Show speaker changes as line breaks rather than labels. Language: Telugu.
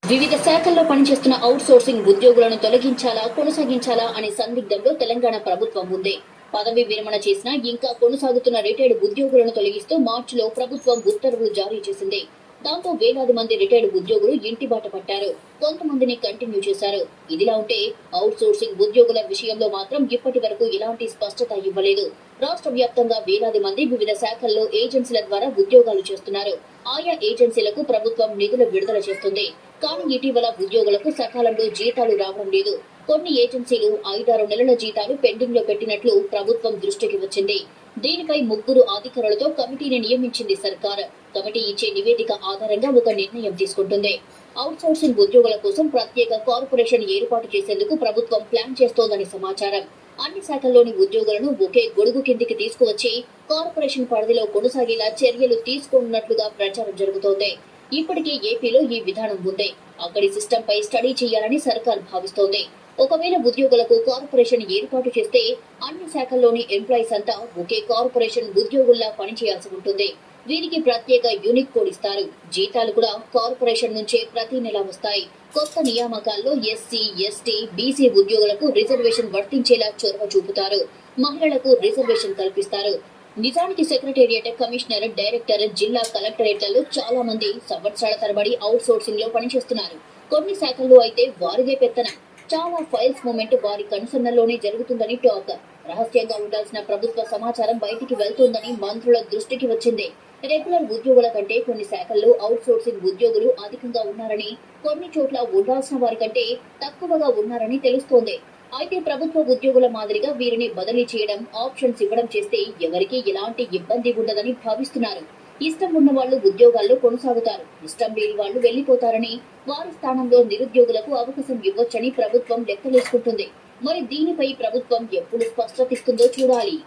వివిధ శాఖల్లో పనిచేస్తున్న అవుట్ సోర్సింగ్ ఉద్యోగులను తొలగించాలా కొనసాగించాలా అనే సందిగ్ధంలో తెలంగాణ ప్రభుత్వం ఉంది. పదవి విరమణ చేసినా ఇంకా కొనసాగుతున్న రిటైర్డ్ ఉద్యోగులను తొలగిస్తూ మార్చిలో ప్రభుత్వం ఉత్తర్వులు జారీ చేసింది. దాంతో వేలాది మంది రిటైర్డ్ ఉద్యోగులు ఇంటి బాట పట్టారు. కొంతమందిని కంటిన్యూ చేశారు. ఇదిలా ఉంటే అవుట్ సోర్సింగ్ ఉద్యోగుల విషయంలో మాత్రం ఇప్పటి వరకు ఎలాంటి స్పష్టత ఇవ్వలేదు. రాష్ట్ర వ్యాప్తంగా వేలాది మంది వివిధ శాఖల్లో ఏజెన్సీల ద్వారా ఉద్యోగాలు చేస్తున్నారు. ఆయా ఏజెన్సీలకు ప్రభుత్వం నిధులు విడుదల చేస్తుంది. కానీ ఇటీవల ఉద్యోగులకు సకాలంలో జీతాలు రావడం లేదు. కొన్ని ఏజెన్సీలు 5-6 నెలల జీతాలు పెండింగ్ లో పెట్టినట్లు ప్రభుత్వం దృష్టికి వచ్చింది. దీనిపై 3 అధికారులతో కమిటీని నియమించింది సర్కార్. కమిటీ ఇచ్చే నివేదిక ఆధారంగా ఒక నిర్ణయం తీసుకుంటుంది. అవుట్ సోర్సింగ్ ఉద్యోగుల కోసం ప్రత్యేక కార్పొరేషన్ ఏర్పాటు చేసేందుకు ప్రభుత్వం ప్లాన్ చేస్తోందని సమాచారం. అన్ని శాఖల్లోని ఉద్యోగులను ఒకే గొడుగు కిందికి తీసుకువచ్చి కార్పొరేషన్ పరిధిలో కొనసాగేలా చర్యలు తీసుకోనున్నట్లుగా ప్రచారం జరుగుతోంది. ఇప్పటికే ఏపీలో ఈ విధానం ఉంది. అక్కడి సిస్టమ్ పై స్టడీ చేయాలని సర్కార్ భావిస్తోంది. ఒకవేళ ఉద్యోగులకు కార్పొరేషన్ ఏర్పాటు చేస్తే అన్ని శాఖల్లోని ఎంప్లాయీస్ అంతా ఒకే కార్పొరేషన్ ఉద్యోగుల్లా పనిచేయాల్సి ఉంటుంది. వీరికి ప్రత్యేక యూనిక్ కోడ్ ఇస్తారు. జీతాలు కూడా కార్పొరేషన్ నుంచే ప్రతి నెల వస్తాయి. కొత్త నియామకాల్లో ఎస్సీ, ఎస్టీ, బీసీ ఉద్యోగులకు రిజర్వేషన్ వర్తించేలా చొరవ చూపుతారు. మహిళలకు రిజర్వేషన్ కల్పిస్తారు. నిజానికి సెక్రటేరియట్, కమిషనర్, డైరెక్టర్, జిల్లా కలెక్టరేట్లలో చాలా మంది సంవత్సరాల తరబడి అవుట్ సోర్సింగ్ లో పనిచేస్తున్నారు. కొన్ని శాఖల్లో అయితే వారిదే పెత్తనం. చాలా ఫైల్స్ మూమెంట్ వారి కన్సర్న్లోనే జరుగుతుందని టాక్. రహస్యంగా ఉండాల్సిన ప్రభుత్వ సమాచారం బయటికి వెళ్తోందని మంత్రుల దృష్టికి వచ్చింది. రెగ్యులర్ ఉద్యోగుల కంటే కొన్ని శాఖల్లో అవుట్ సోర్సింగ్ ఉద్యోగులు అధికంగా ఉన్నారని, కొన్ని చోట్ల ఉండాల్సిన వారి కంటే తక్కువగా ఉన్నారని తెలుస్తోంది. అయితే ప్రభుత్వ ఉద్యోగుల మాదిరిగా వీరిని బదిలీ చేయడం, ఆప్షన్స్ ఇవ్వడం చేస్తే ఎవరికీ ఎలాంటి ఇబ్బంది ఉండదని భావిస్తున్నారు. ఇష్టం ఉన్న వాళ్లు ఉద్యోగాల్లో కొనసాగుతారు. ఇష్టం లేని వాళ్లు వెళ్లిపోతారని, వారి స్థానంలో నిరుద్యోగులకు అవకాశం ఇవ్వొచ్చని ప్రభుత్వం లెక్కలేసుకుంటుంది. మరి దీనిపై ప్రభుత్వం ఎప్పుడు స్పష్టత ఇస్తుందో చూడాలి.